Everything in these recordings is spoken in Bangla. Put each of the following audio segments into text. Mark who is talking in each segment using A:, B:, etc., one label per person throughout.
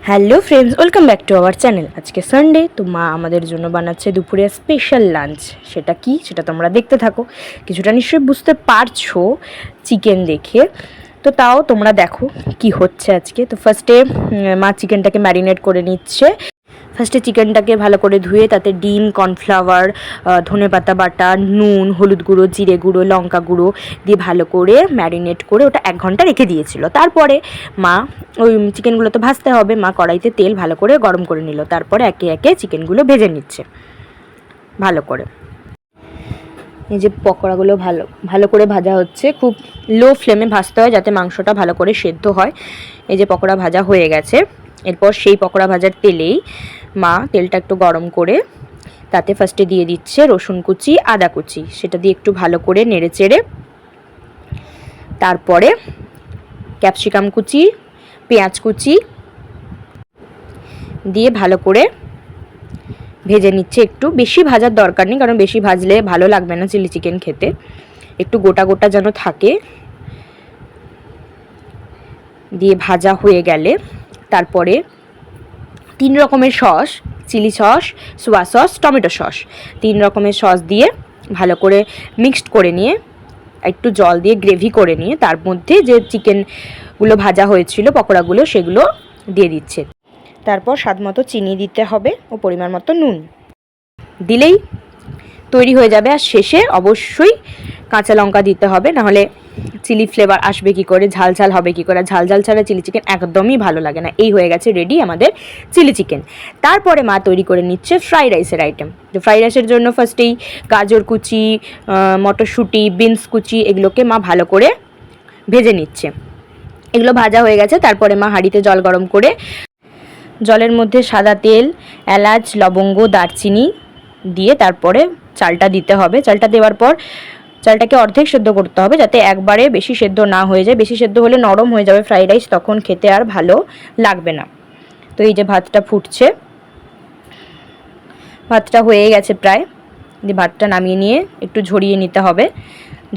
A: Hello friends, welcome back to our channel. আজকে সানডে, তো মা আমাদের জন্য বানাচ্ছে দুপুরে স্পেশাল লাঞ্চ। সেটা কি, সেটা তোমরা দেখতে থাকো। কিছুটা নিশ্চয়ই বুঝতে পারছো চিকেন দেখে, তো তাও তোমরা দেখো কি হচ্ছে আজকে। তো ফার্স্টে মা চিকেনটাকে ম্যারিনেট করে নিচ্ছে। ফার্স্টে চিকেনটাকে ভালো করে ধুয়ে তাতে ডিম, কর্নফ্লাওয়ার, ধনেপাতা বাটা, নুন, হলুদ গুঁড়ো, জিরে গুঁড়ো, লঙ্কা গুঁড়ো দিয়ে ভালো করে ম্যারিনেট করে ওটা 1 ঘন্টা রেখে দিয়েছিল। তারপরে মা ওই চিকেনগুলো তো ভাজতে হবে, মা কড়াইতে তেল ভালো করে গরম করে নিল। তারপরে একে একে চিকেনগুলো ভেজে নিচ্ছে ভালো করে। এই যে পকোড়াগুলো ভালো ভালো করে ভাজা হচ্ছে, খুব লো ফ্লেমে ভাজতে হয় যাতে মাংসটা ভালো করে সেদ্ধ হয়। এই যে পকোড়া ভাজা হয়ে গেছে। এরপর সেই পকোড়া ভাজার তেলেই মা তেলটা একটু গরম করে তাতে ফার্স্টে দিয়ে দিচ্ছে রসুন কুচি, আদা কুচি, সেটা দিয়ে একটু ভালো করে নেড়ে চেড়ে তারপরে ক্যাপসিকাম কুচি, পেঁয়াজ কুচি দিয়ে ভালো করে ভেজে নিচ্ছে। একটু বেশি ভাজার দরকার নেই, কারণ বেশি ভাজলে ভালো লাগবে না চিলি চিকেন খেতে। একটু গোটা গোটা যেন থাকে। দিয়ে ভাজা হয়ে গেলে তারপরে 3 রকমের sauce, chili sauce, soya sauce, tomato sauce, 3 রকমের সস দিয়ে ভালো করে মিক্সড করে নিয়ে একটু জল দিয়ে গ্রেভি করে নিয়ে তার মধ্যে যে চিকেনগুলো ভাজা হয়েছিল পকোড়াগুলো সেগুলো দিয়ে দিচ্ছে। তারপর স্বাদ মতো চিনি দিতে হবে ও পরিমাণ মতো নুন দিলেই তৈরি হয়ে যাবে। আর শেষে অবশ্যই কাঁচা লঙ্কা দিতে হবে, নাহলে চিলি ফ্লেভার আসবে কি করে, ঝাল ঝাল হবে কি করে। ঝাল ঝাল ছাড়া চিলি চিকেন একদমই ভালো লাগে না। এই হয়ে গেছে রেডি আমাদের চিলি চিকেন। তারপরে মা তৈরি করে নিচ্ছে ফ্রাইড রাইসের আইটেম। তো ফ্রাইড রাইসের জন্য ফার্স্টেই গাজর কুচি, মটরশুঁটি, বিনস কুচি এগুলোকে মা ভালো করে ভেজে নিচ্ছে। এগুলো ভাজা হয়ে গেছে। তারপরে মা হাঁড়িতে জল গরম করে জলের মধ্যে সাদা তেল, এলাচ, লবঙ্গ, দারচিনি দিয়ে তারপরে চালটা দিতে হবে। চালটা দেওয়ার পর চালটাকে অর্ধেক সেদ্ধ করতে হবে, যাতে একবারে বেশি সেদ্ধ না হয়ে যায়। বেশি সেদ্ধ হলে নরম হয়ে যাবে ফ্রাইড রাইস, তখন খেতে আর ভালো লাগবে না। তো এই যে ভাতটা ফুটছে, ভাতটা হয়ে গেছে প্রায়। ভাতটা নামিয়ে নিয়ে একটু ঝরিয়ে নিতে হবে,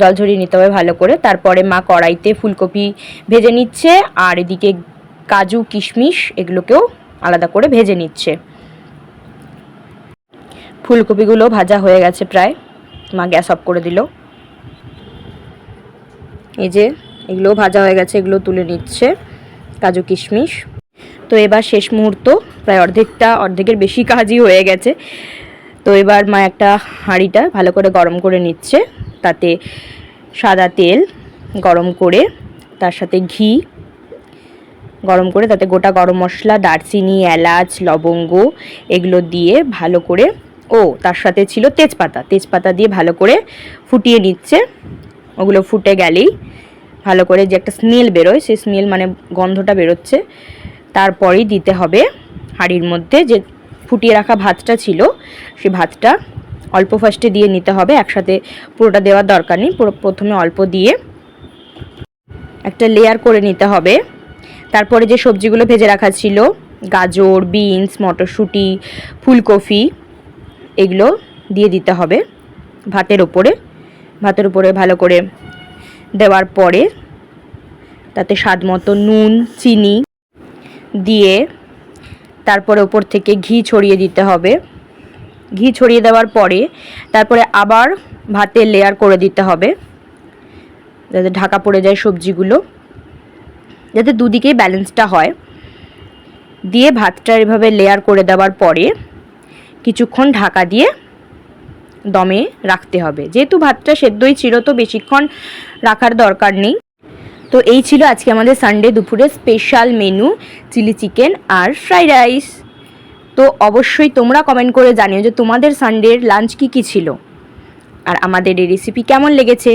A: জল ঝরিয়ে নিতে হবে ভালো করে। তারপরে মা কড়াইতে ফুলকপি ভেজে নিচ্ছে, আর এদিকে কাজু, কিশমিশ এগুলোকেও আলাদা করে ভেজে নিচ্ছে। ফুলকপিগুলো ভাজা হয়ে গেছে প্রায়, মা গ্যাস অফ করে দিল। এই যে এগুলো ভাজা হয়ে গেছে, এগুলো তুলে নিচ্ছে কাজু কিশমিশ। তো এবার শেষ মুহূর্ত, প্রায় অর্ধেকের বেশি কাজই হয়ে গেছে। তো এবার মা একটা হাঁড়িটা ভালো করে গরম করে নিচ্ছে, তাতে সাদা তেল গরম করে তার সাথে ঘি গরম করে তাতে গোটা গরম মশলা, দারচিনি, এলাচ, লবঙ্গ এগুলো দিয়ে ভালো করে, তার সাথে ছিল তেজপাতা দিয়ে ভালো করে ফুটিয়ে নিচ্ছে। ওগুলো ফুটে গেলেই ভালো করে যে একটা স্মেল বেরোয়, সেই স্মেল মানে গন্ধটা বেরোচ্ছে, তারপরেই দিতে হবে হাঁড়ির মধ্যে যে ফুটিয়ে রাখা ভাতটা ছিল, সেই ভাতটা অল্প ফার্স্টে দিয়ে নিতে হবে। একসাথে পুরোটা দেওয়ার দরকার নেই, প্রথমে অল্প দিয়ে একটা লেয়ার করে নিতে হবে। তারপরে যে সবজিগুলো ভেজে রাখা ছিল, গাজর, বিনস, মটরশুঁটি, ফুলকপি এগুলো দিয়ে দিতে হবে ভাতের উপরে ভালো করে দেওয়ার পরে তাতে স্বাদ মতো নুন, চিনি দিয়ে তারপরে ওপর থেকে ঘি ছড়িয়ে দিতে হবে। ঘি ছড়িয়ে দেওয়ার পরে তারপরে আবার ভাতের লেয়ার করে দিতে হবে, যাতে ঢাকা পড়ে যায় সবজিগুলো, যাতে দুদিকেই ব্যালেন্সটা হয়। দিয়ে ভাতটা এভাবে লেয়ার করে দেওয়ার পরে কিছুক্ষণ ঢাকা দিয়ে দমে রাখতে হবে। যেহেতু ভাতটা সেদ্ধই ছিল, তো বেশিক্ষণ রাখার দরকার নেই। তো এই ছিল আজকে আমাদের সানডে দুপুরে স্পেশাল মেনু, চিলি চিকেন আর ফ্রাইড রাইস। তো অবশ্যই তোমরা কমেন্ট করে জানিও যে তোমাদের সানডের লাঞ্চ কী ছিল, আর আমাদের এই রেসিপি কেমন লেগেছে।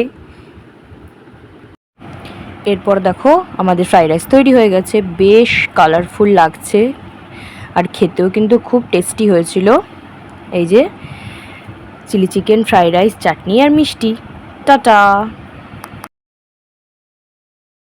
A: এরপর দেখো আমাদের ফ্রাইড রাইস তৈরি হয়ে গেছে, বেশ কালারফুল লাগছে আর খেতেও কিন্তু খুব টেস্টি হয়েছিল। এই যে চিলি চিকেন, ফ্রাইড রাইস, চাটনি আর মিষ্টি। টাটা।